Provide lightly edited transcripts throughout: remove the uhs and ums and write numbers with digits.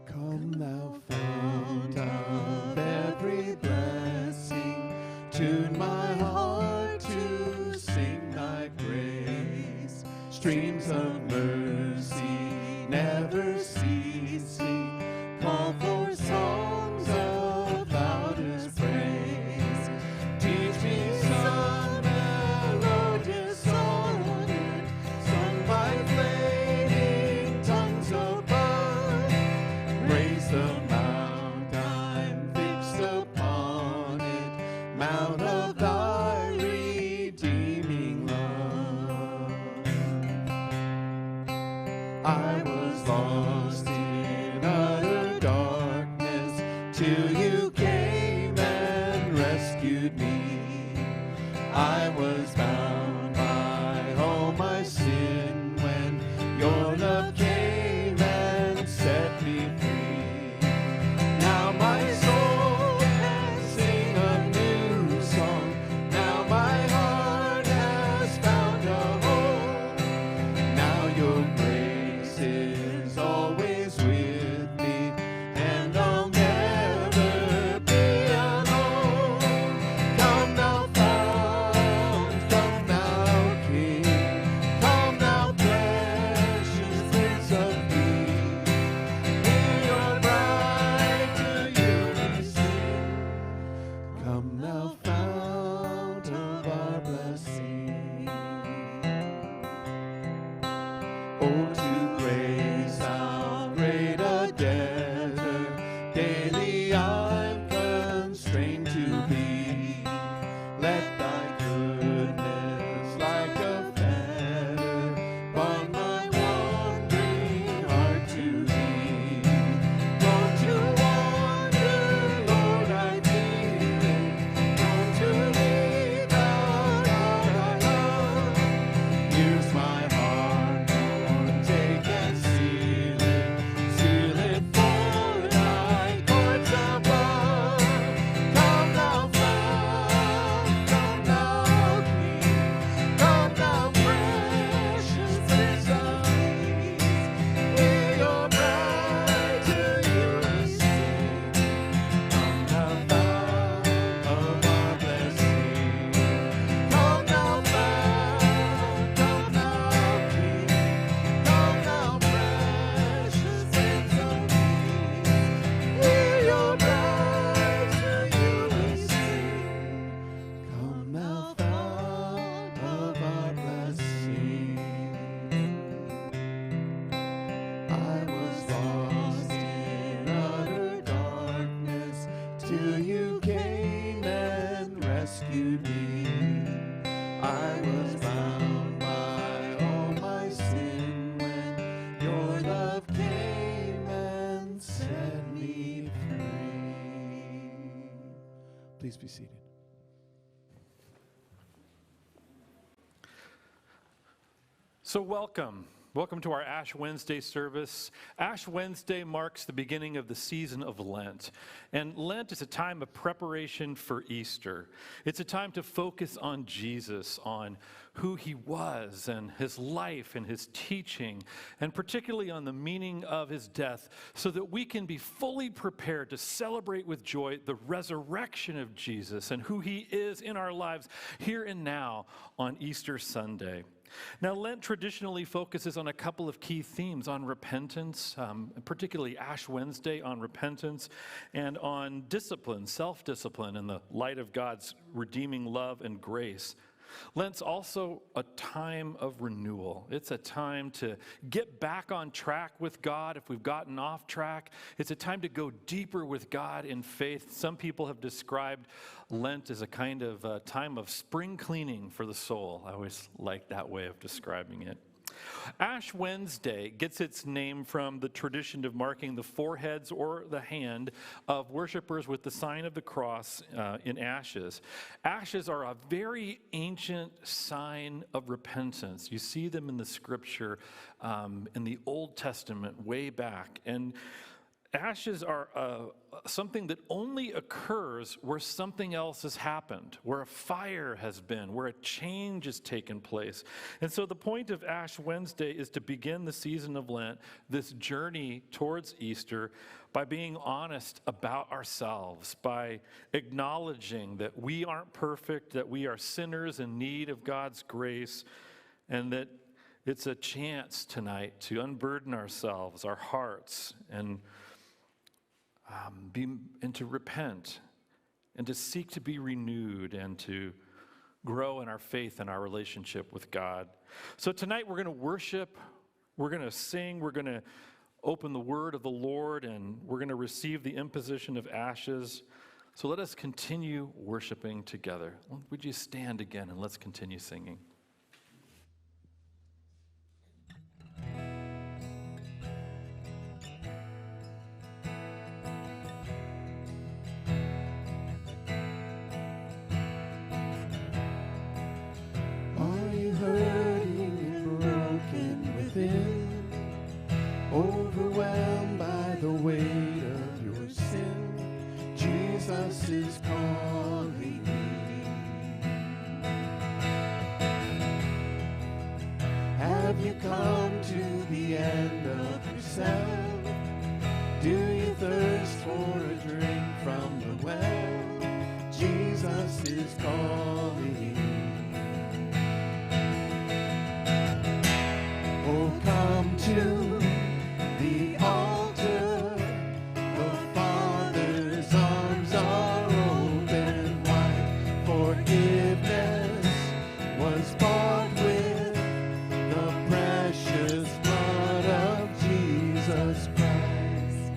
Come thou fount of every blessing, tune my heart to sing thy praise. Streams of mercy never ceasing, call for songs of loudest praise. Teach me some melodious sonnet, sung by flaming tongues above. Raise the mount I'm fixed upon it, mount of thy redeeming love. I was lost in utter darkness till you came and rescued me. I was bound by all my sin when your love came and set me free. Now my soul can sing a new song. Now my heart has found a home. Now your grace is always with me, and I'll never be alone. Come thou fount, come thou King, come thou precious Prince of Peace. Hear your bride to you we sing. Come thou fount of our blessing. Oh, to grace how great a debtor daily I'm constrained to be. Let thy goodness like a fetter bind my wandering heart to thee. Prone to wander, Lord, I feel it. Prone to leave out all I love. Use my heart, Lord, take and seal it for thy courts above. Come thou fount, come thou King, come thou precious Prince of Peace. Hear your bride to you we sing. Come thou fount of our blessing. Come thou fount, come thou King, come thou precious Prince of Peace. Hear your bride to you we sing. Come thou fount of our blessing. I was lost in utter darkness till you came and rescued me. I was bound by all my sin when your love came and set me free. Please be seated. So welcome Welcome to our Ash Wednesday service. Ash Wednesday marks the beginning of the season of Lent. And Lent is a time of preparation for Easter. It's a time to focus on Jesus, on who he was and his life and his teaching, and particularly on the meaning of his death, so that we can be fully prepared to celebrate with joy the resurrection of Jesus and who he is in our lives here and now on Easter Sunday. Now, Lent traditionally focuses on a couple of key themes, on repentance, particularly Ash Wednesday on repentance, and on discipline, self-discipline in the light of God's redeeming love and grace. Lent's also a time of renewal. It's a time to get back on track with God if we've gotten off track. It's a time to go deeper with God in faith. Some people have described Lent as a kind of time of spring cleaning for the soul. I always like that way of describing it. Ash Wednesday gets its name from the tradition of marking the foreheads or the hand of worshipers with the sign of the cross in ashes. Ashes are a very ancient sign of repentance. You see them in the scripture in the Old Testament way back. And ashes are something that only occurs where something else has happened, where a fire has been, where a change has taken place. And so the point of Ash Wednesday is to begin the season of Lent, this journey towards Easter, by being honest about ourselves, by acknowledging that we aren't perfect, that we are sinners in need of God's grace, and that it's a chance tonight to unburden ourselves, our hearts, and to repent and to seek to be renewed and to grow in our faith and our relationship with God. So tonight we're going to worship, we're going to sing, we're going to open the word of the Lord, and we're going to receive the imposition of ashes. So let us continue worshiping together. Would you stand again and let's continue singing? Overwhelmed by the weight of your sin, Jesus is calling you. Have you come to the end of yourself? Do you thirst for a drink from the well? Jesus is calling you. Oh, come to the altar, the Father's arms are open wide. Forgiveness was bought with the precious blood of Jesus Christ.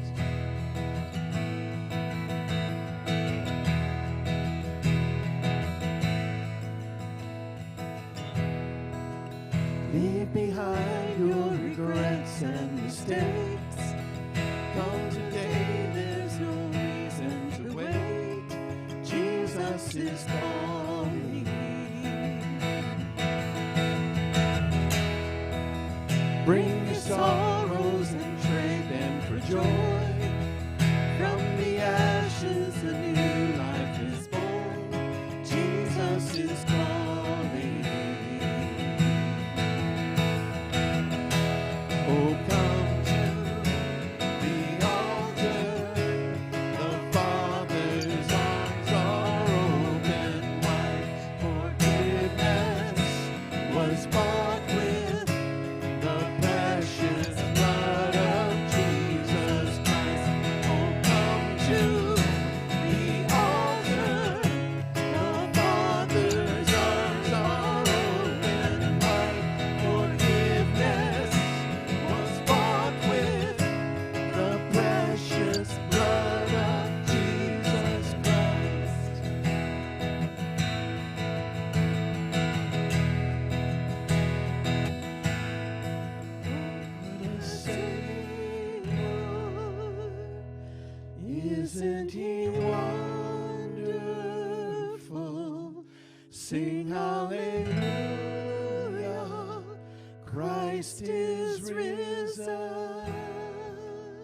Leave behind your regrets and mistakes. Come today, there's no reason to wait. Jesus is calling. Bring your sorrows and trade them for joy. From the ashes a new life is born. Jesus is calling. Oh, come to the altar. The Father's arms are open wide. Forgiveness was bought with the precious blood of Jesus Christ. Oh, come to the altar. The Father's arms are open wide. Forgiveness was bought with the precious blood of Jesus Christ. What a Savior, isn't he wonderful? Sing hallelujah, Christ is risen.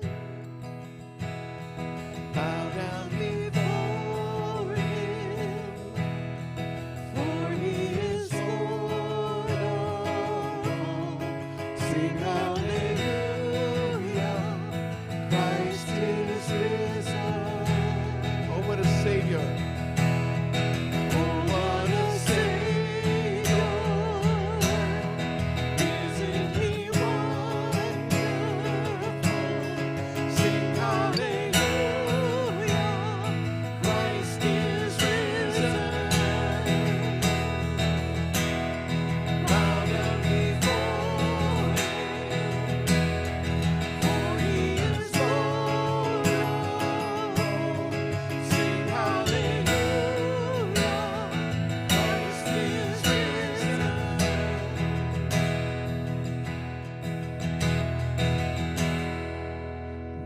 Bow down before him, for he is Lord of all. Sing hallelujah, Christ is risen. Oh, what a Savior. Oh, what a Savior. Isn't he wonderful? Sing hallelujah, Christ is risen. Bow down before him, for he is Lord of all. Sing hallelujah, Christ is risen.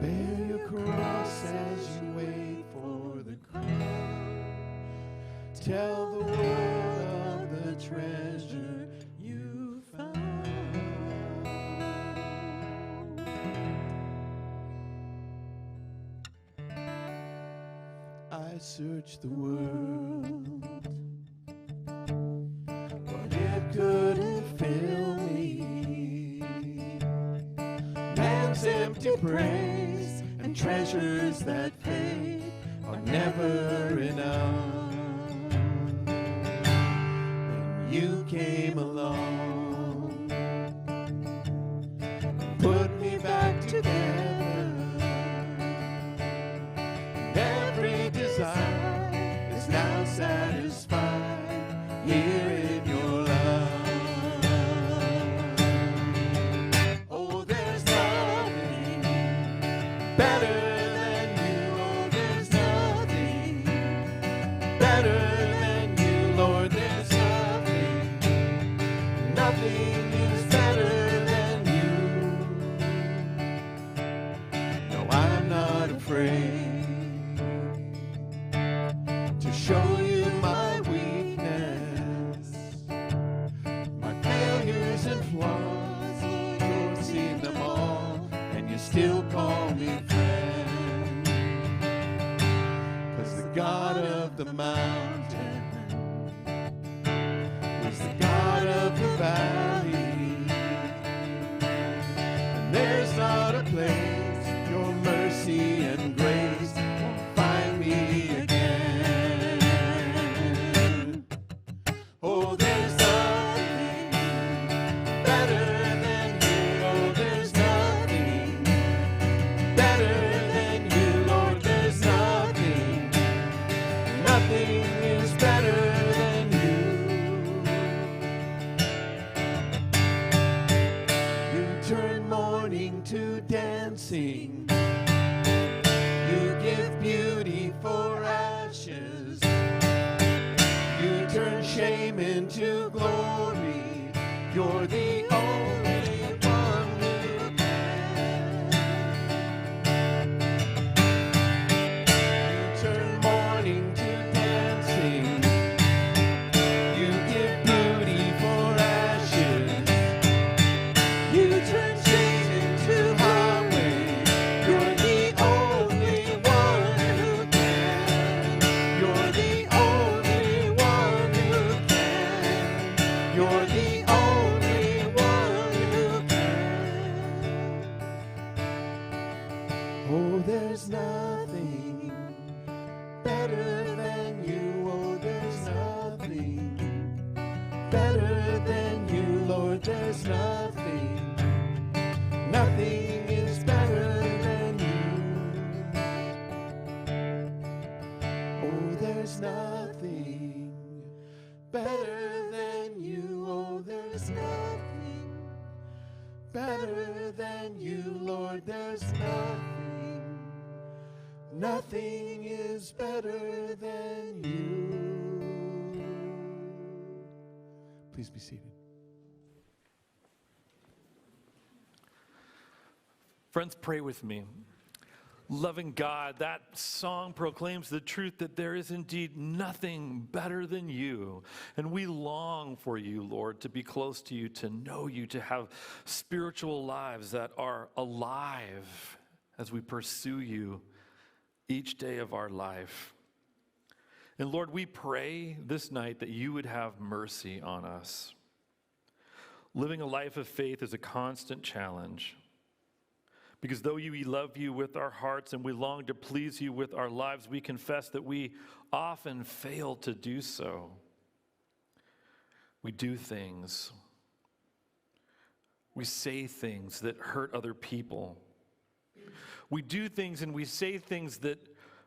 Bear your cross as you wait for the crown. Tell the world of the treasure you found. I searched the world, but it couldn't fill me. Man's empty praise and treasures that fade are never enough. Then you came along and put me back together. Every desire is now satisfied here in your love. Oh, there's nothing better than you. Oh, there's nothing better than you, Lord. There's nothing, nothing is better than you. No, I'm not afraid to show you my weakness, my failures and flaws. Lord, you've seen them all, and you still call me friend. 'Cause the God of the mountain is the God of the valley, and there's not a place your mercy and grace won't find me again. Oh, there's nothing better than you. Oh, there's nothing better than you, Lord. There's nothing, nothing is better than you. You turn mourning to dancing. You give beauty for ashes. You turn shame into glory. You're the only one who can. You turn mourning to dancing. You give beauty for ashes. You turn shame into highway. You're the only one who can. You're the only one who can. You're the only one who can. Oh, there's nothing better than you. Oh, there's nothing better than you, Lord. There's nothing, nothing is better than you. Oh, there's nothing better than you. Oh, there's nothing better than you, Lord. There's nothing, nothing is better than you. Please be seated. Friends, pray with me. Loving God, that song proclaims the truth that there is indeed nothing better than you. And we long for you, Lord, to be close to you, to know you, to have spiritual lives that are alive as we pursue you each day of our life. And Lord, we pray this night that you would have mercy on us. Living a life of faith is a constant challenge. Because though we love you with our hearts and we long to please you with our lives, we confess that we often fail to do so. We do things. We say things that hurt other people. We do things and we say things that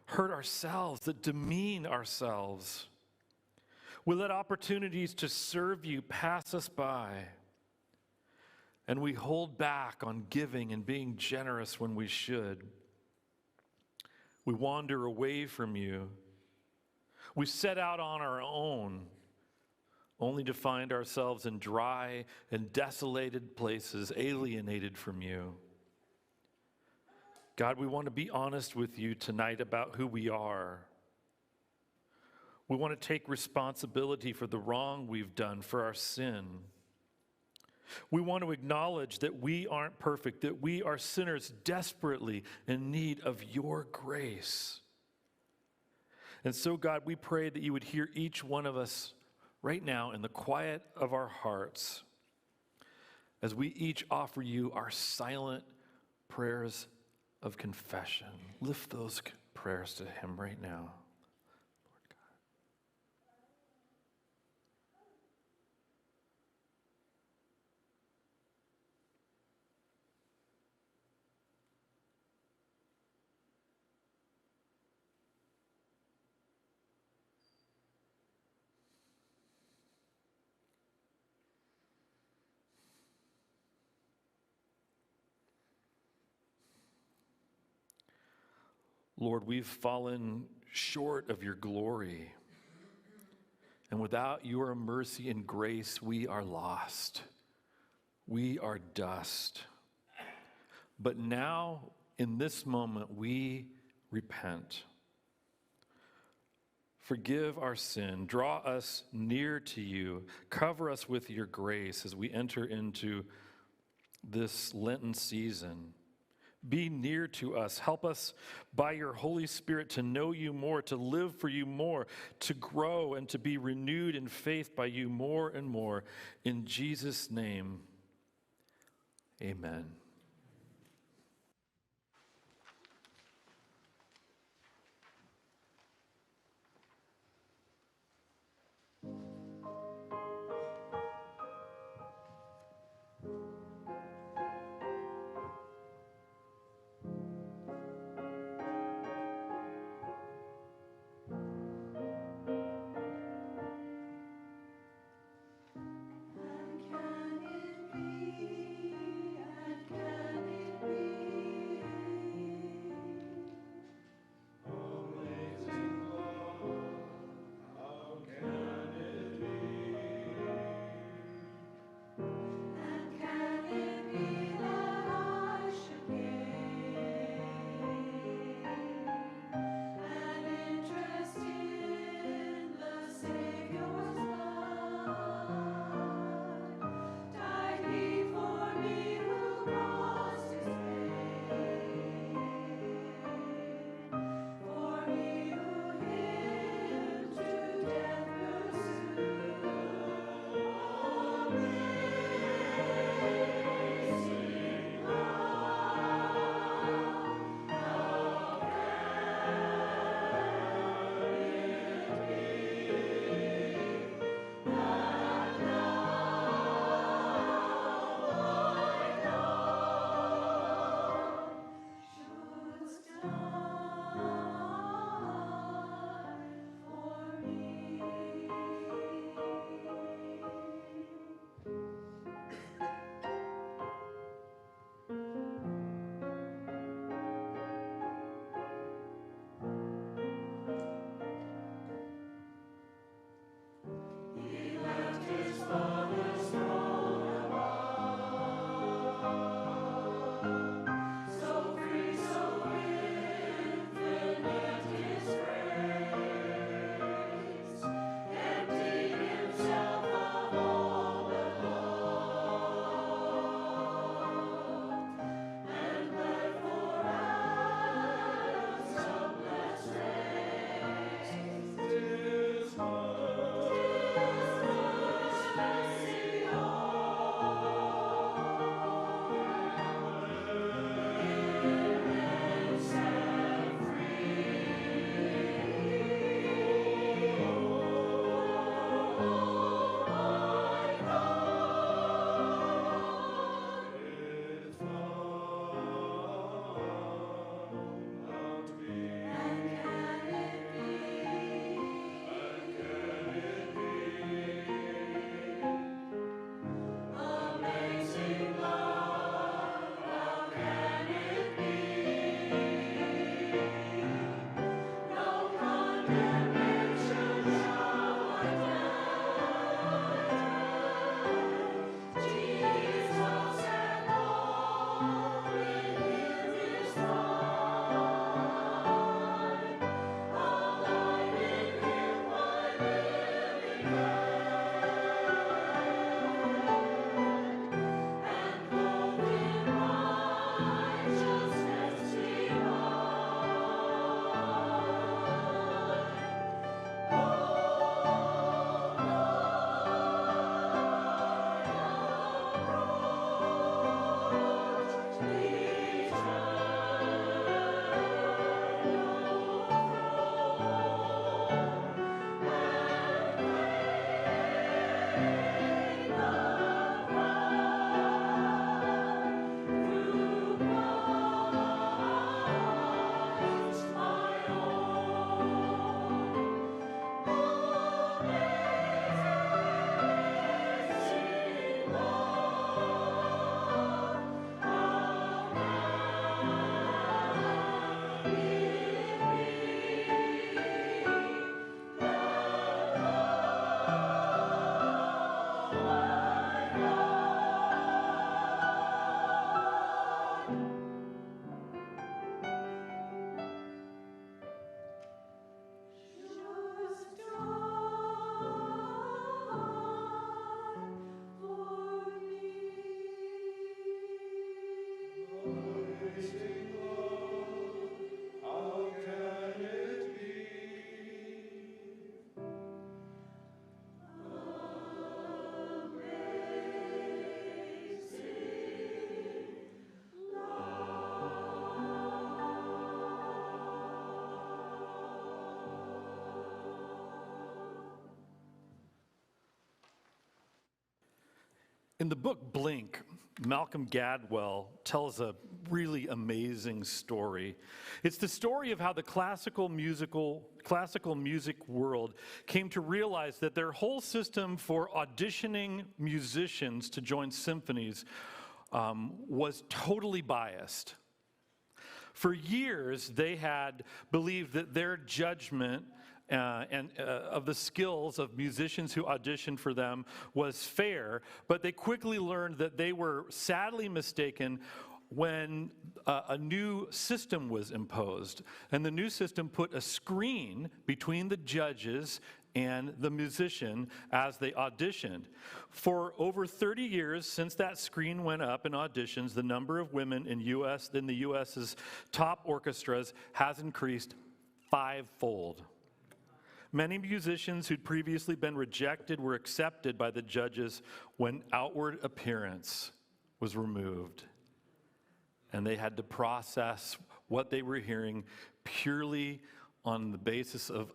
hurt ourselves, that demean ourselves. We let opportunities to serve you pass us by. And we hold back on giving and being generous when we should. We wander away from you. We set out on our own, only to find ourselves in dry and desolated places, alienated from you. God, we want to be honest with you tonight about who we are. We want to take responsibility for the wrong we've done, for our sin. We want to acknowledge that we aren't perfect, that we are sinners desperately in need of your grace. And so, God, we pray that you would hear each one of us right now in the quiet of our hearts as we each offer you our silent prayers of confession. Lift those prayers to him right now. Lord, we've fallen short of your glory. And without your mercy and grace, we are lost. We are dust. But now, in this moment, we repent. Forgive our sin. Draw us near to you. Cover us with your grace as we enter into this Lenten season. Be near to us. Help us by your Holy Spirit to know you more, to live for you more, to grow and to be renewed in faith by you more and more. In Jesus' name, amen. And can it be? And In the book Blink, Malcolm Gladwell tells a really amazing story. It's the story of how the classical music world came to realize that their whole system for auditioning musicians to join symphonies was totally biased. For years, they had believed that their judgment of the skills of musicians who auditioned for them was fair, but they quickly learned that they were sadly mistaken when a new system was imposed. And the new system put a screen between the judges and the musician as they auditioned. For over 30 years since that screen went up in auditions, the number of women in the US's top orchestras has increased fivefold. Many musicians who'd previously been rejected were accepted by the judges when outward appearance was removed. And they had to process what they were hearing purely on the basis of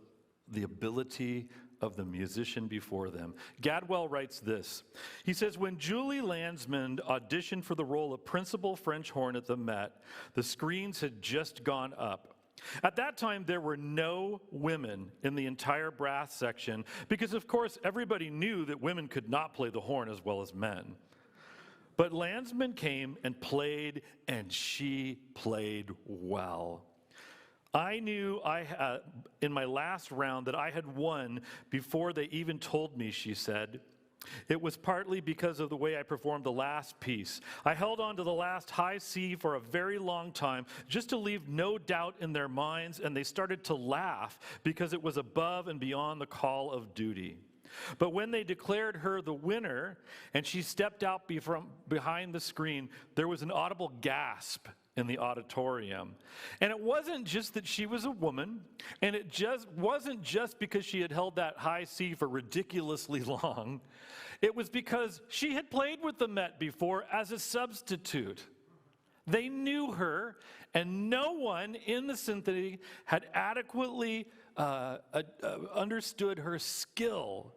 the ability of the musician before them. Gladwell writes this. He says, when Julie Landsman auditioned for the role of principal French horn at the Met, the screens had just gone up. At that time, there were no women in the entire brass section because, of course, everybody knew that women could not play the horn as well as men. But Landsman came and played, and she played well. I knew in my last round that I had won before they even told me, she said. It was partly because of the way I performed the last piece. I held on to the last high C for a very long time just to leave no doubt in their minds, and they started to laugh because it was above and beyond the call of duty. But when they declared her the winner and she stepped out from behind the screen, there was an audible gasp in the auditorium. And it wasn't just that she was a woman, and it just wasn't just because she had held that high C for ridiculously long. It was because she had played with the Met before as a substitute. They knew her, and no one in the symphony had adequately understood her skill,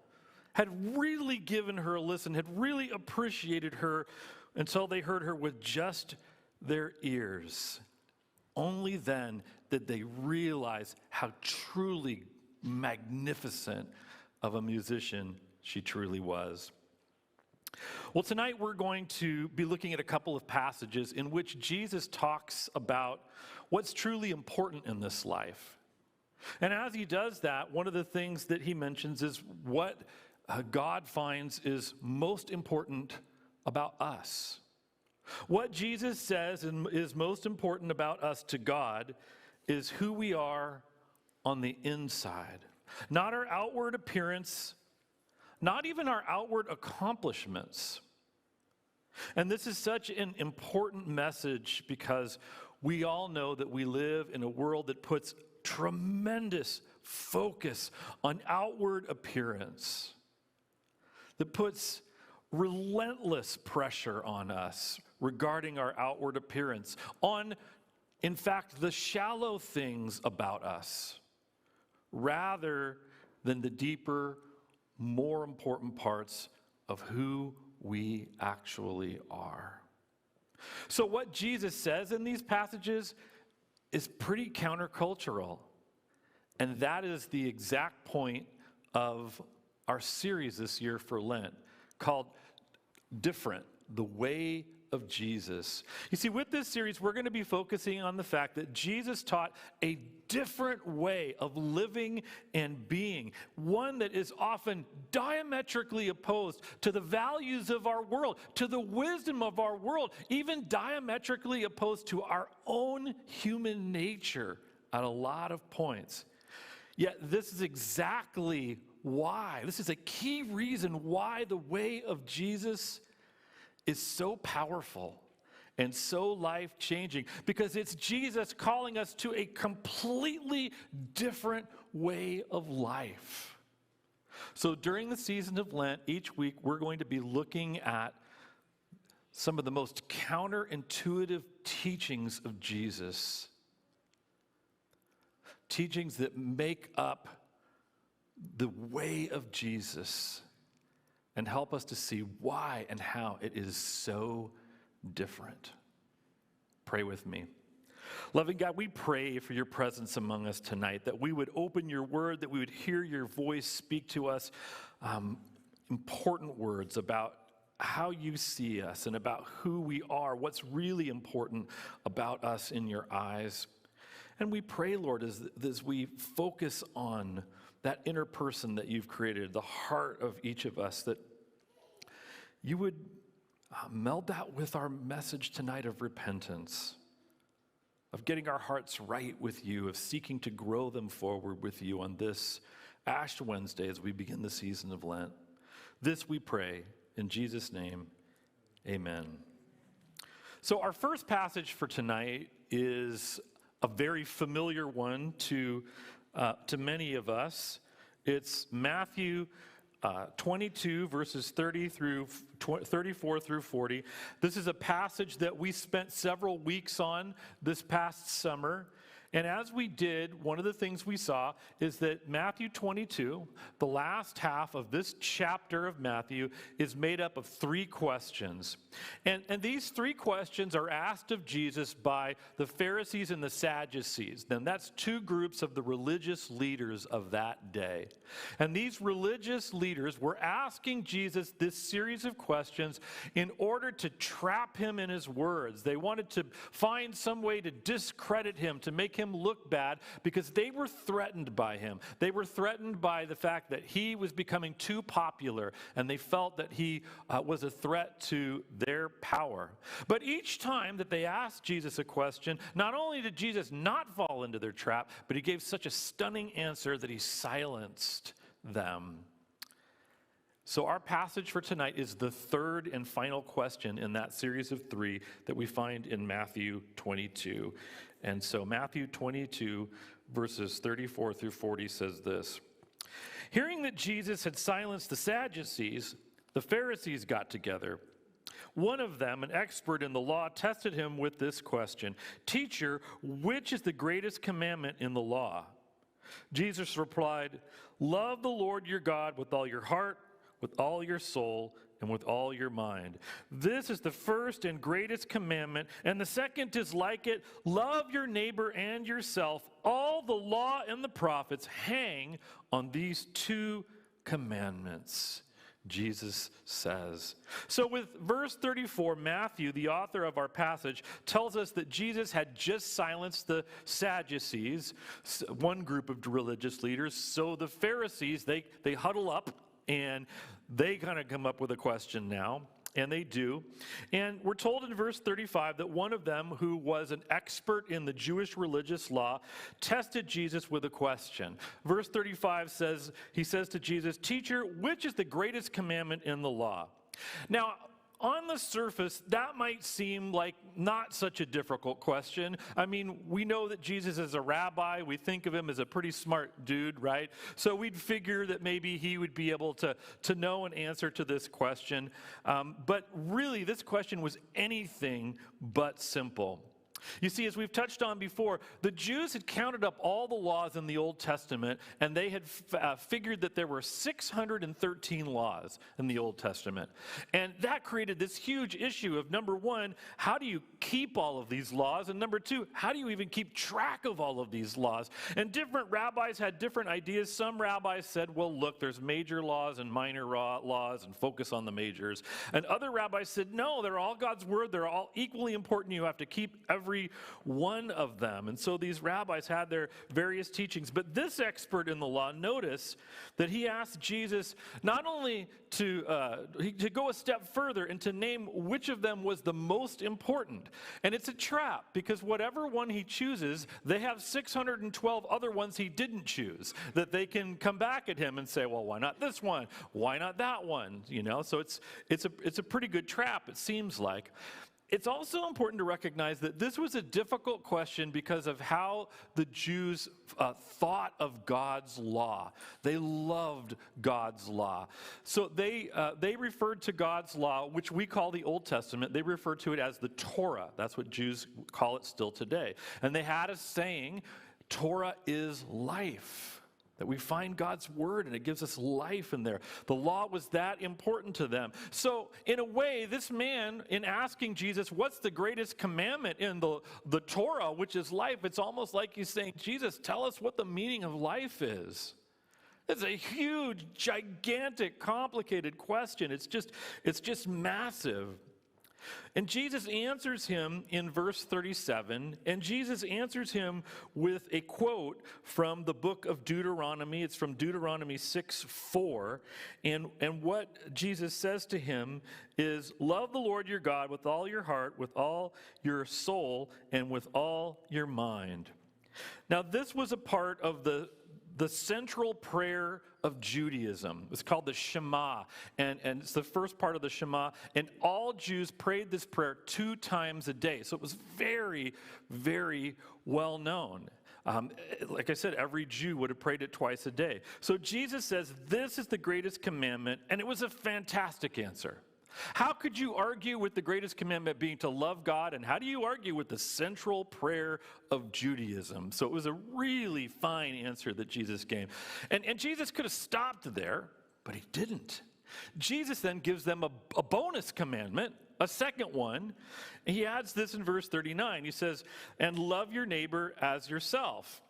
had really given her a listen, had really appreciated her until they heard her with just their ears. Only then did they realize how truly magnificent of a musician she truly was. Well, tonight we're going to be looking at a couple of passages in which Jesus talks about what's truly important in this life. And as he does that, one of the things that he mentions is what God finds is most important about us. What Jesus says is most important about us to God is who we are on the inside. Not our outward appearance, not even our outward accomplishments. And this is such an important message because we all know that we live in a world that puts tremendous focus on outward appearance, that puts relentless pressure on us regarding our outward appearance, on, in fact, the shallow things about us, rather than the deeper, more important parts of who we actually are. So what Jesus says in these passages is pretty countercultural, and that is the exact point of our series this year for Lent, called Different, the Way of Jesus. You see, with this series, we're going to be focusing on the fact that Jesus taught a different way of living and being, one that is often diametrically opposed to the values of our world, to the wisdom of our world, even diametrically opposed to our own human nature at a lot of points. Yet this is exactly why, this is a key reason why the way of Jesus is so powerful and so life-changing, because it's Jesus calling us to a completely different way of life. So during the season of Lent, each week we're going to be looking at some of the most counterintuitive teachings of Jesus, teachings that make up the way of Jesus and help us to see why and how it is so different. Pray with me. Loving God, we pray for your presence among us tonight, that we would open your word, that we would hear your voice speak to us important words about how you see us and about who we are, what's really important about us in your eyes. And we pray, Lord, as we focus on that inner person that you've created, the heart of each of us, that you would meld that with our message tonight of repentance, of getting our hearts right with you, of seeking to grow them forward with you on this Ash Wednesday as we begin the season of Lent. This we pray in Jesus' name, amen. So our first passage for tonight is a very familiar one to many of us. It's Matthew 22, verses 34 through 40. This is a passage that we spent several weeks on this past summer. And as we did, one of the things we saw is that Matthew 22, the last half of this chapter of Matthew, is made up of three questions. And these three questions are asked of Jesus by the Pharisees and the Sadducees. Then that's two groups of the religious leaders of that day. And these religious leaders were asking Jesus this series of questions in order to trap him in his words. They wanted to find some way to discredit him, to make him look bad, because they were threatened by him. They were threatened by the fact that he was becoming too popular, and they felt that he was a threat to their power. But each time that they asked Jesus a question, not only did Jesus not fall into their trap, but he gave such a stunning answer that he silenced them. So our passage for tonight is the third and final question in that series of three that we find in Matthew 22. And so Matthew 22, verses 34 through 40 says this. Hearing that Jesus had silenced the Sadducees, the Pharisees got together. One of them, an expert in the law, tested him with this question, "Teacher, which is the greatest commandment in the law?" Jesus replied, "Love the Lord your God with all your heart, with all your soul, and with all your mind. This is the first and greatest commandment, and the second is like it. Love your neighbor and yourself. All the law and the prophets hang on these two commandments," Jesus says. So with verse 34, Matthew, the author of our passage, tells us that Jesus had just silenced the Sadducees, one group of religious leaders. So the Pharisees, they huddle up, and they kind of come up with a question now, and they do. And we're told in verse 35 that one of them, who was an expert in the Jewish religious law, tested Jesus with a question. Verse 35 says, he says to Jesus, "Teacher, which is the greatest commandment in the law?" Now, on the surface, that might seem like not such a difficult question. I mean, we know that Jesus is a rabbi. We think of him as a pretty smart dude, right? So we'd figure that maybe he would be able to know an answer to this question. But really, this question was anything but simple. You see, as we've touched on before, the Jews had counted up all the laws in the Old Testament, and they had figured that there were 613 laws in the Old Testament. And that created this huge issue of, number one, how do you keep all of these laws? And number two, how do you even keep track of all of these laws? And different rabbis had different ideas. Some rabbis said, well, look, there's major laws and minor laws, and focus on the majors. And other rabbis said, no, they're all God's word. They're all equally important. You have to keep every one of them. And so these rabbis had their various teachings. But this expert in the law, notice that he asked Jesus not only to go a step further and to name which of them was the most important. And it's a trap, because whatever one he chooses, they have 612 other ones he didn't choose that they can come back at him and say, well, why not this one? Why not that one? You know, so it's a pretty good trap, it seems like. It's also important to recognize that this was a difficult question because of how the Jews thought of God's law. They loved God's law. So they referred to God's law, which we call the Old Testament, they referred to it as the Torah. That's what Jews call it still today. And they had a saying, Torah is life. that we find God's word and it gives us life in there. The law was that important to them. So in a way, this man, in asking Jesus, what's the greatest commandment in the Torah, which is life, it's almost like he's saying, Jesus, tell us what the meaning of life is. It's a huge, gigantic, complicated question. It's just massive. And Jesus answers him in verse 37, and Jesus answers him with a quote from the book of Deuteronomy. It's from Deuteronomy 6:4, and what Jesus says to him is, love the Lord your God with all your heart, with all your soul, and with all your mind. Now, this was a part of the central prayer of Judaism. It's called the Shema, and it's the first part of the Shema, and all Jews prayed this prayer 2 times a day. So it was very, very well known. Like I said, every Jew would have prayed it twice a day. So Jesus says, this is the greatest commandment, and it was a fantastic answer. How could you argue with the greatest commandment being to love God, and how do you argue with the central prayer of Judaism? So it was a really fine answer that Jesus gave. And Jesus could have stopped there, but he didn't. Jesus then gives them a bonus commandment, a second one. He adds this in verse 39. He says, and love your neighbor as yourself.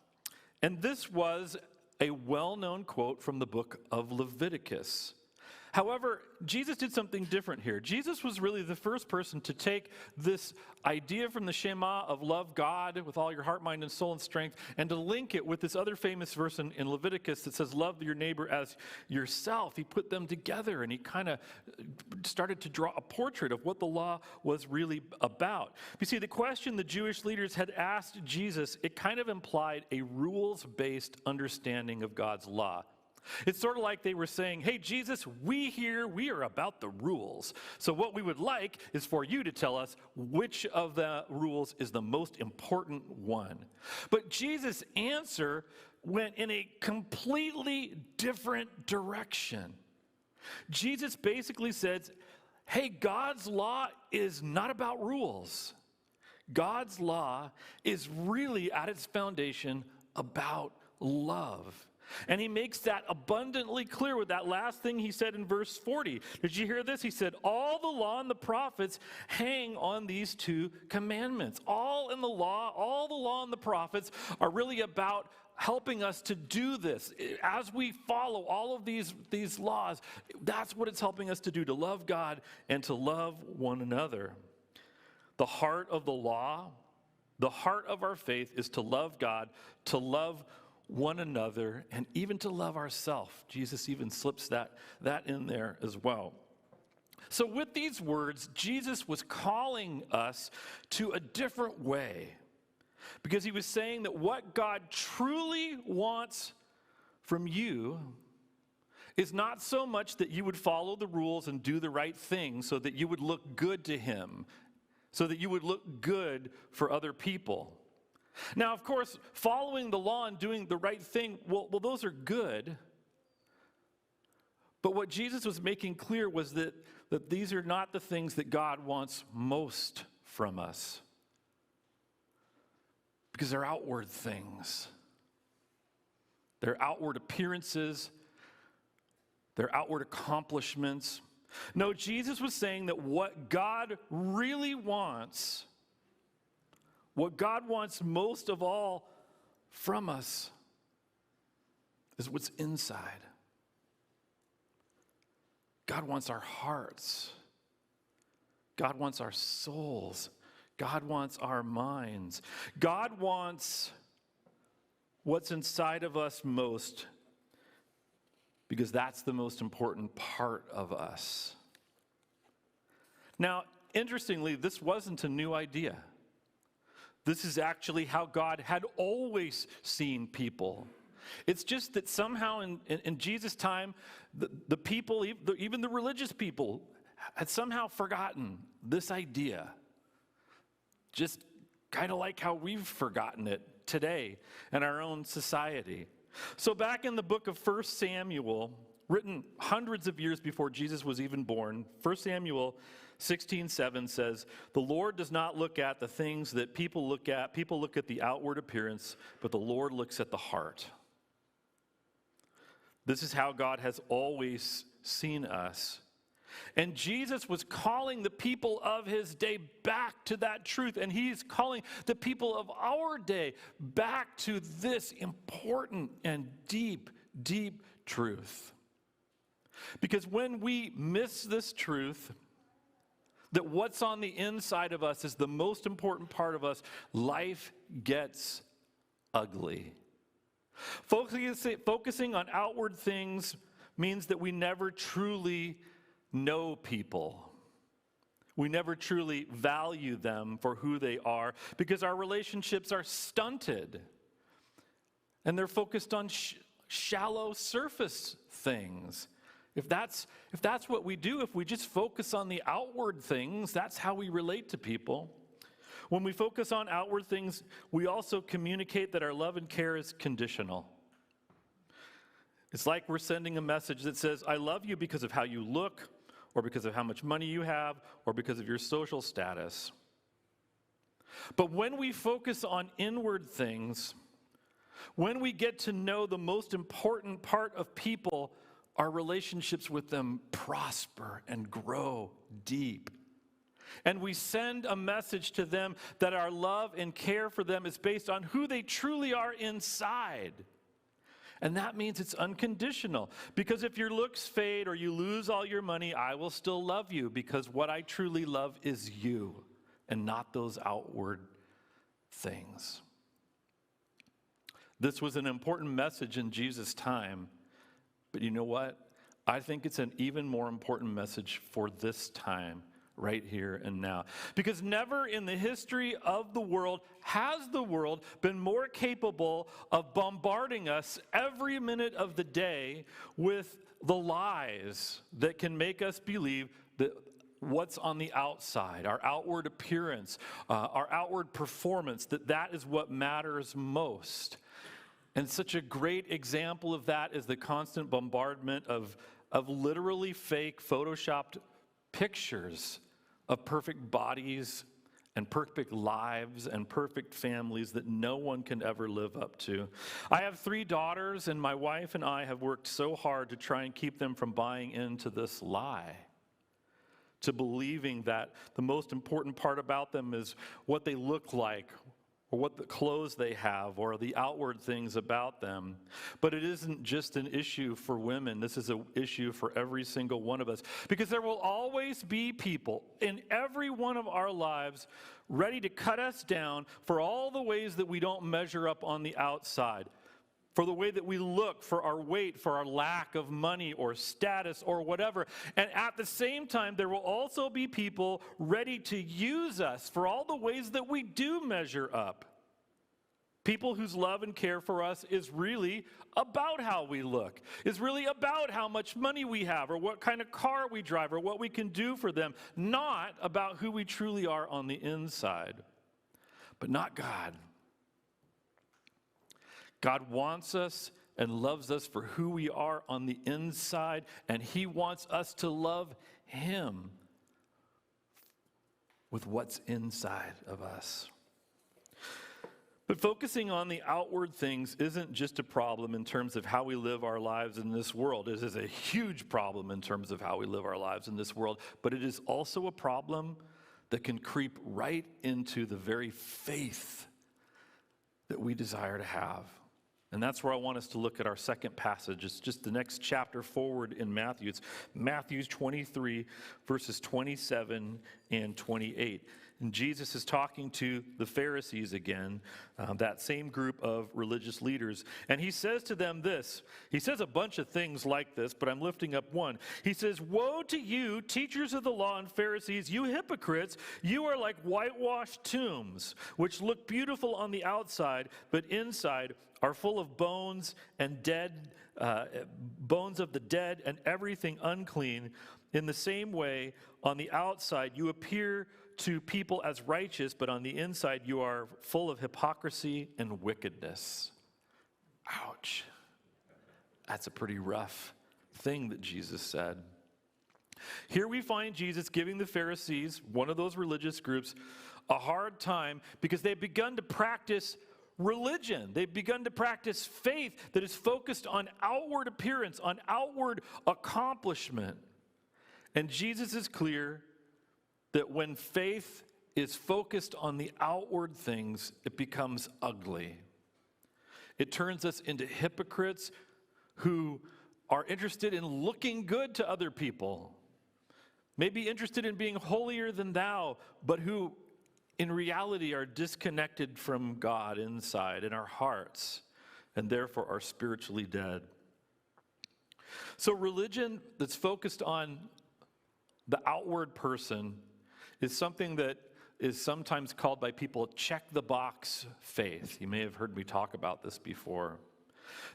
And this was a well-known quote from the book of Leviticus. However, Jesus did something different here. Jesus was really the first person to take this idea from the Shema of love God with all your heart, mind, and soul and strength, and to link it with this other famous verse in Leviticus that says, love your neighbor as yourself. He put them together, and he kind of started to draw a portrait of what the law was really about. You see, the question the Jewish leaders had asked Jesus, it kind of implied a rules-based understanding of God's law. It's sort of like they were saying, hey, Jesus, we are about the rules. So what we would like is for you to tell us which of the rules is the most important one. But Jesus' answer went in a completely different direction. Jesus basically said, hey, God's law is not about rules. God's law is really at its foundation about love. And he makes that abundantly clear with that last thing he said in verse 40. Did you hear this? He said, all the law and the prophets hang on these 2 commandments. All the law and the prophets are really about helping us to do this. As we follow all of these laws, that's what it's helping us to do, to love God and to love one another. The heart of the law, the heart of our faith is to love God, to love one another, and even to love ourselves. Jesus even slips that in there as well. So with these words, Jesus was calling us to a different way, because he was saying that what God truly wants from you is not so much that you would follow the rules and do the right thing so that you would look good to him, so that you would look good for other people. Now, of course, following the law and doing the right thing, well, those are good. But what Jesus was making clear was that these are not the things that God wants most from us. Because they're outward things. They're outward appearances. They're outward accomplishments. No, Jesus was saying that what God really wants, what God wants most of all from us, is what's inside. God wants our hearts. God wants our souls. God wants our minds. God wants what's inside of us most, because that's the most important part of us. Now, interestingly, this wasn't a new idea. This is actually how God had always seen people. It's just that somehow in Jesus' time, the people, even the religious people, had somehow forgotten this idea. Just kind of like how we've forgotten it today in our own society. So back in the book of 1 Samuel, written hundreds of years before Jesus was even born, 1 Samuel 16:7 says, "The Lord does not look at the things that people look at. People look at the outward appearance, but the Lord looks at the heart." This is how God has always seen us. And Jesus was calling the people of his day back to that truth. And he's calling the people of our day back to this important and deep, deep truth. Because when we miss this truth, that what's on the inside of us is the most important part of us, life gets ugly. Focusing on outward things means that we never truly know people. We never truly value them for who they are because our relationships are stunted. And they're focused on shallow surface things. If that's what we do, if we just focus on the outward things, that's how we relate to people. When we focus on outward things, we also communicate that our love and care is conditional. It's like we're sending a message that says, I love you because of how you look, or because of how much money you have, or because of your social status. But when we focus on inward things, when we get to know the most important part of people, our relationships with them prosper and grow deep. And we send a message to them that our love and care for them is based on who they truly are inside. And that means it's unconditional. Because if your looks fade or you lose all your money, I will still love you because what I truly love is you and not those outward things. This was an important message in Jesus' time. But you know what? I think it's an even more important message for this time, right here and now. Because never in the history of the world has the world been more capable of bombarding us every minute of the day with the lies that can make us believe that what's on the outside, our outward appearance, our outward performance, that is what matters most. And such a great example of that is the constant bombardment of literally fake photoshopped pictures of perfect bodies and perfect lives and perfect families that no one can ever live up to. I have 3 daughters, and my wife and I have worked so hard to try and keep them from buying into this lie, to believing that the most important part about them is what they look like, or what the clothes they have, or the outward things about them. But it isn't just an issue for women. This is an issue for every single one of us. Because there will always be people in every one of our lives ready to cut us down for all the ways that we don't measure up on the outside. For the way that we look, for our weight, for our lack of money or status or whatever. And at the same time, there will also be people ready to use us for all the ways that we do measure up. People whose love and care for us is really about how we look, is really about how much money we have or what kind of car we drive or what we can do for them, not about who we truly are on the inside. But not God. God wants us and loves us for who we are on the inside, and he wants us to love him with what's inside of us. But focusing on the outward things isn't just a problem in terms of how we live our lives in this world. It is a huge problem in terms of how we live our lives in this world, but it is also a problem that can creep right into the very faith that we desire to have. And that's where I want us to look at our second passage. It's just the next chapter forward in Matthew. It's Matthew 23, verses 27 and 28. And Jesus is talking to the Pharisees again, that same group of religious leaders. And he says to them this. He says a bunch of things like this, but I'm lifting up one. He says, "Woe to you, teachers of the law and Pharisees, you hypocrites! You are like whitewashed tombs, which look beautiful on the outside, but inside are full of bones and bones of the dead and everything unclean. In the same way, on the outside you appear to people as righteous, but on the inside you are full of hypocrisy and wickedness." Ouch. That's a pretty rough thing that Jesus said. Here we find Jesus giving the Pharisees, one of those religious groups, a hard time because they've begun to practice religion. They've begun to practice faith that is focused on outward appearance, on outward accomplishment. And Jesus is clear that when faith is focused on the outward things, it becomes ugly. It turns us into hypocrites who are interested in looking good to other people, maybe interested in being holier than thou, but who in reality are disconnected from God inside in our hearts, and therefore are spiritually dead. So religion that's focused on the outward person is something that is sometimes called by people check-the-box faith. You may have heard me talk about this before.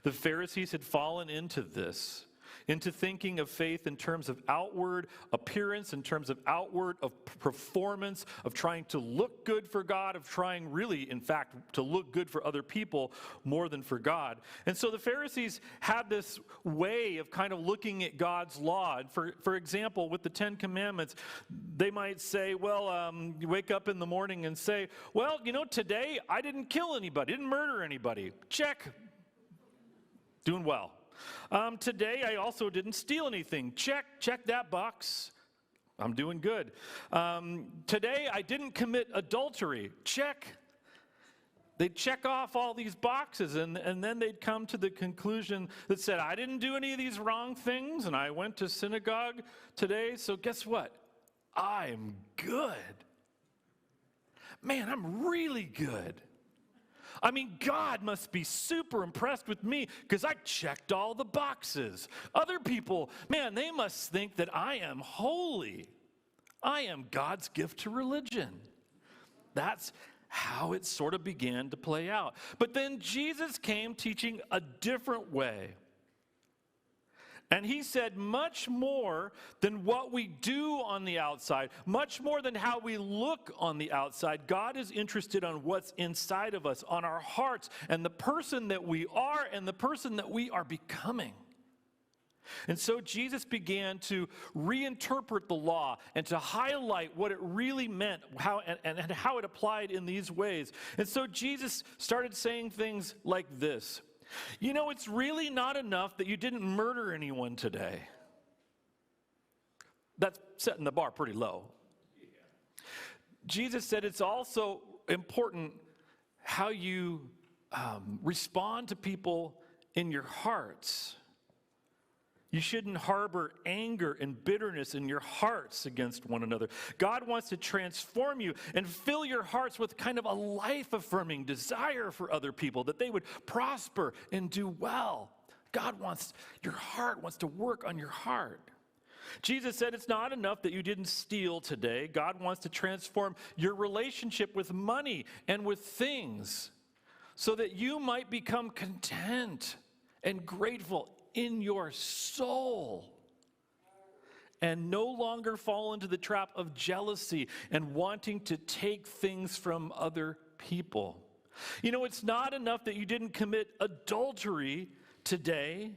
The Pharisees had fallen into this, into thinking of faith in terms of outward appearance, in terms of outward of performance, of trying to look good for God, of trying really, in fact, to look good for other people more than for God. And so the Pharisees had this way of kind of looking at God's law. And for example, with the Ten Commandments, they might say, well, you wake up in the morning and say, well, today I didn't kill anybody, didn't murder anybody. Check. Doing well. Today, I also didn't steal anything. Check that box. I'm doing good. Today, I didn't commit adultery. Check. They'd check off all these boxes, and then they'd come to the conclusion that said, I didn't do any of these wrong things, and I went to synagogue today, so guess what? I'm good. Man, I'm really good. I mean, God must be super impressed with me because I checked all the boxes. Other people, man, they must think that I am holy. I am God's gift to religion. That's how it sort of began to play out. But then Jesus came teaching a different way. And he said much more than what we do on the outside, much more than how we look on the outside. God is interested on what's inside of us, on our hearts, and the person that we are and the person that we are becoming. And so Jesus began to reinterpret the law and to highlight what it really meant, and how it applied in these ways. And so Jesus started saying things like this. It's really not enough that you didn't murder anyone today. That's setting the bar pretty low. Jesus said it's also important how you respond to people in your hearts. You shouldn't harbor anger and bitterness in your hearts against one another. God wants to transform you and fill your hearts with kind of a life-affirming desire for other people, that they would prosper and do well. Your heart wants to work on your heart. Jesus said it's not enough that you didn't steal today. God wants to transform your relationship with money and with things so that you might become content and grateful in your soul and no longer fall into the trap of jealousy and wanting to take things from other people. It's not enough that you didn't commit adultery today.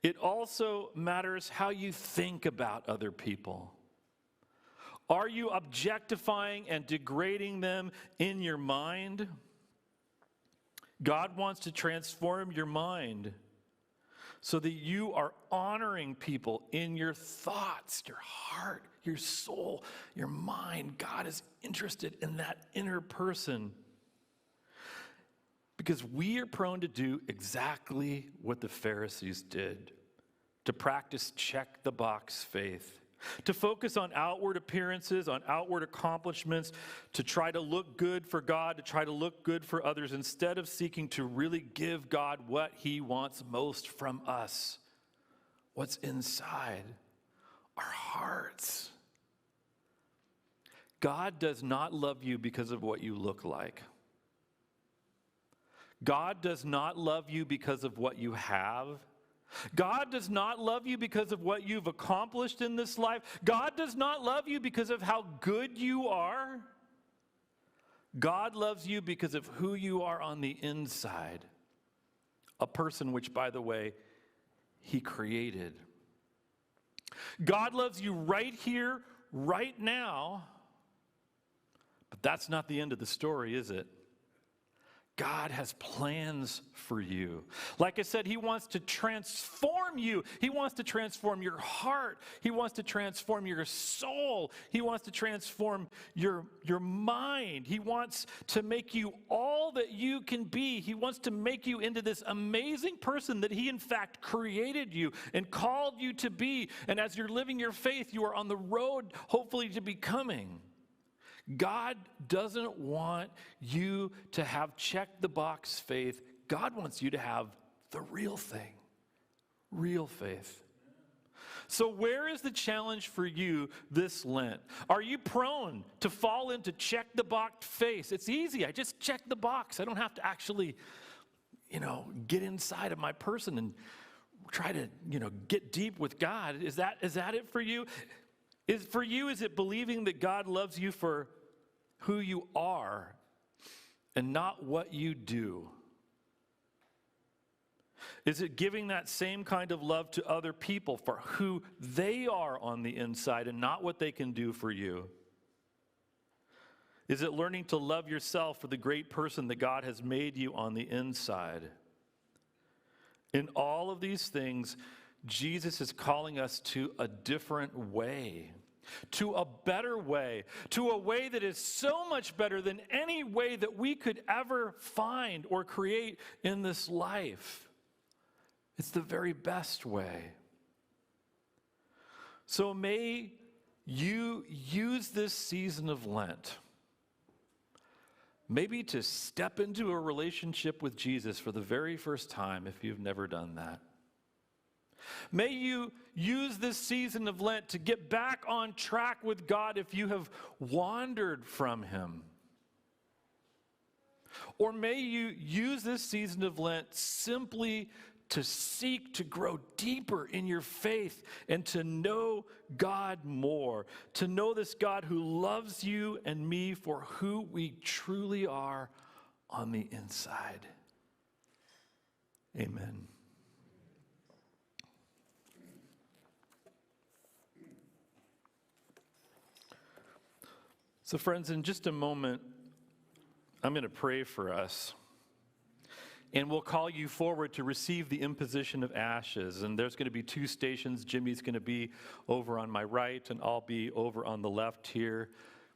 It also matters how you think about other people. Are you objectifying and degrading them in your mind? God wants to transform your mind so that you are honoring people in your thoughts, your heart, your soul, your mind. God is interested in that inner person. Because we are prone to do exactly what the Pharisees did, to practice check-the-box faith, to focus on outward appearances, on outward accomplishments, to try to look good for God, to try to look good for others, instead of seeking to really give God what he wants most from us, what's inside our hearts. God does not love you because of what you look like. God does not love you because of what you have. God does not love you because of what you've accomplished in this life. God does not love you because of how good you are. God loves you because of who you are on the inside. A person which, by the way, he created. God loves you right here, right now. But that's not the end of the story, is it? God has plans for you. Like I said, he wants to transform you. He wants to transform your heart. He wants to transform your soul. He wants to transform your mind. He wants to make you all that you can be. He wants to make you into this amazing person that he in fact created you and called you to be. And as you're living your faith, you are on the road, hopefully, to becoming. God doesn't want you to have check-the-box faith. God wants you to have the real thing, real faith. So where is the challenge for you this Lent? Are you prone to fall into check-the-box faith? It's easy. I just check the box. I don't have to actually, get inside of my person and try to, get deep with God. Is that it for you? Is it believing that God loves you for who you are and not what you do? Is it giving that same kind of love to other people for who they are on the inside and not what they can do for you? Is it learning to love yourself for the great person that God has made you on the inside? In all of these things, Jesus is calling us to a different way, to a better way, to a way that is so much better than any way that we could ever find or create in this life. It's the very best way. So may you use this season of Lent maybe to step into a relationship with Jesus for the very first time if you've never done that. May you use this season of Lent to get back on track with God if you have wandered from him. Or may you use this season of Lent simply to seek to grow deeper in your faith and to know God more, to know this God who loves you and me for who we truly are on the inside. Amen. So friends, in just a moment, I'm going to pray for us. And we'll call you forward to receive the imposition of ashes. And there's going to be 2 stations. Jimmy's going to be over on my right, and I'll be over on the left here.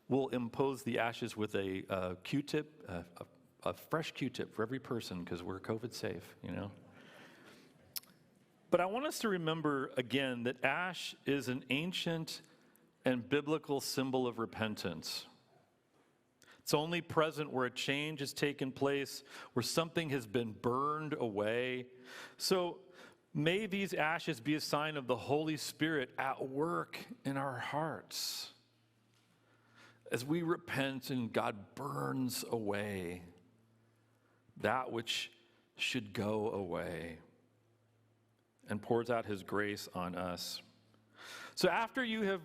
We'll impose the ashes with a Q-tip, a fresh Q-tip for every person, because we're COVID safe, But I want us to remember, again, that ash is an ancient and biblical symbol of repentance. It's only present where a change has taken place, where something has been burned away. So may these ashes be a sign of the Holy Spirit at work in our hearts as we repent and God burns away that which should go away and pours out his grace on us. So after you have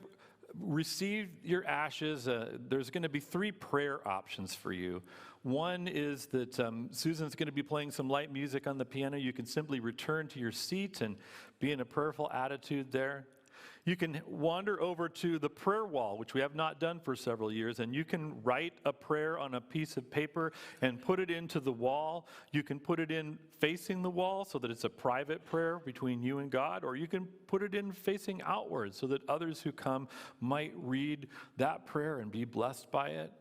received your ashes, there's going to be 3 prayer options for you. One is that Susan's going to be playing some light music on the piano. You can simply return to your seat and be in a prayerful attitude there. You can wander over to the prayer wall, which we have not done for several years, and you can write a prayer on a piece of paper and put it into the wall. You can put it in facing the wall so that it's a private prayer between you and God, or you can put it in facing outward so that others who come might read that prayer and be blessed by it.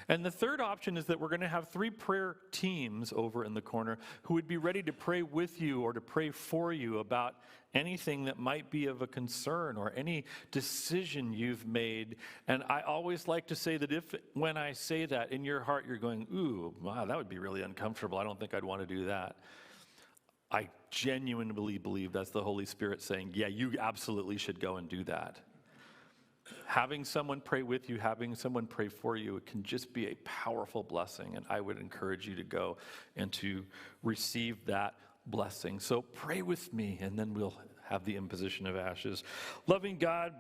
And the third option is that we're going to have 3 prayer teams over in the corner who would be ready to pray with you or to pray for you about anything that might be of a concern or any decision you've made. And I always like to say that when I say that, in your heart you're going, ooh, wow, that would be really uncomfortable. I don't think I'd want to do that. I genuinely believe that's the Holy Spirit saying, yeah, you absolutely should go and do that. Having someone pray with you, having someone pray for you, it can just be a powerful blessing, and I would encourage you to go and to receive that blessing. So pray with me, and then we'll have the imposition of ashes. Loving God,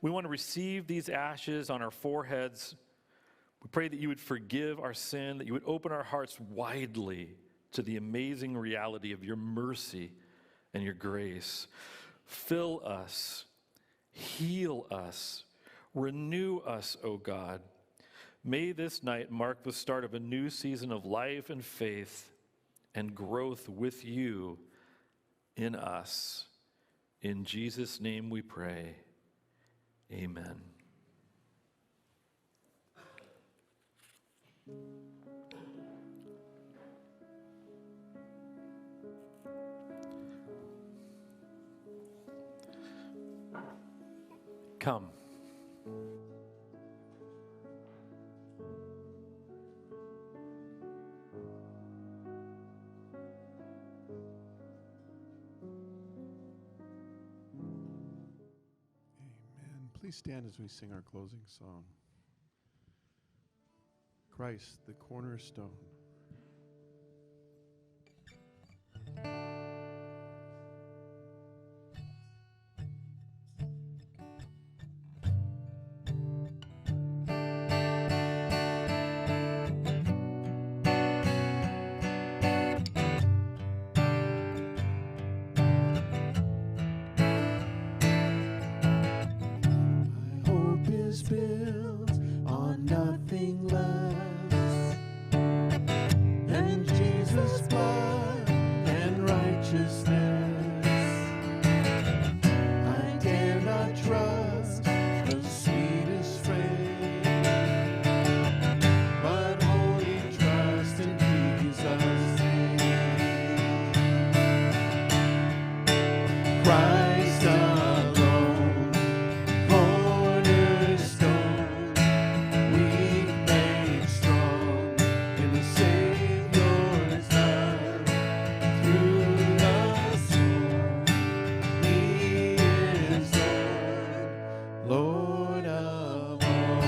we want to receive these ashes on our foreheads. We pray that you would forgive our sin, that you would open our hearts widely to the amazing reality of your mercy and your grace. Fill us. Heal us, renew us, O God. May this night mark the start of a new season of life and faith and growth with you in us. In Jesus' name we pray. Amen. Come. Amen. Please stand as we sing our closing song. Christ, the cornerstone. Built on nothing less than Jesus' blood and righteousness. I dare not trust the sweetest friend, but only trust in Jesus' name. Christ alone, cornerstone, weak made strong in the Savior's love. Through the storm, He is Lord, Lord of all.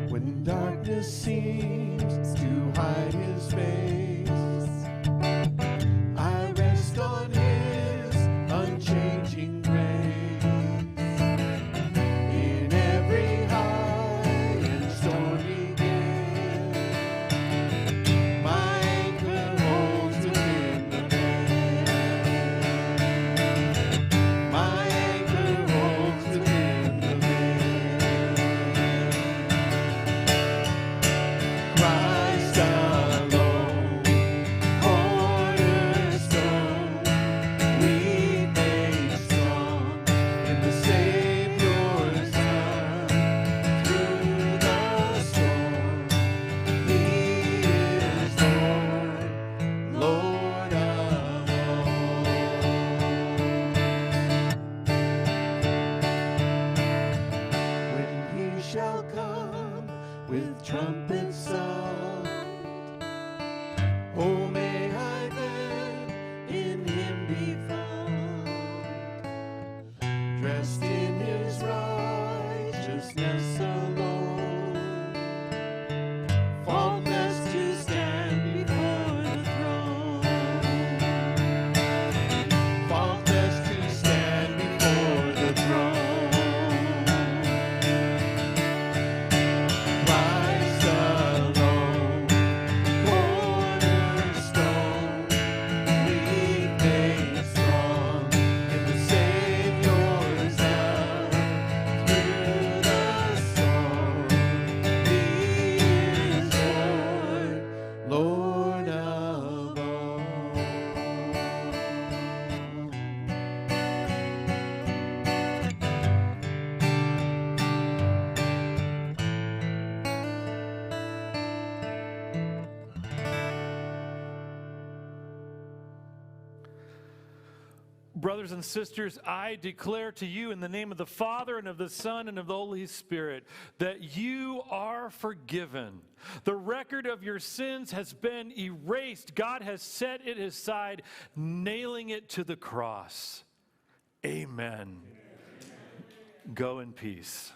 When darkness seems to hide His face, I rest on His unchanging grace. In every high and stormy gale, my anchor holds within the veil. My anchor holds within the veil. Christ alone, cornerstone, we made strong in the Savior's love. Through the storm, He is Lord, Lord of all. When He shall come with trumpets sound, oh, may I then in Him be found, dressed in His righteousness alone, faultless to stand before the throne, faultless to stand before the throne. Christ alone, cornerstone, we made strong in the Savior's love. Through the storm, He is Lord, Lord of all. Brothers and sisters, I declare to you in the name of the Father and of the Son and of the Holy Spirit that you are forgiven. The record of your sins has been erased. God has set it aside, nailing it to the cross. Amen. Go in peace.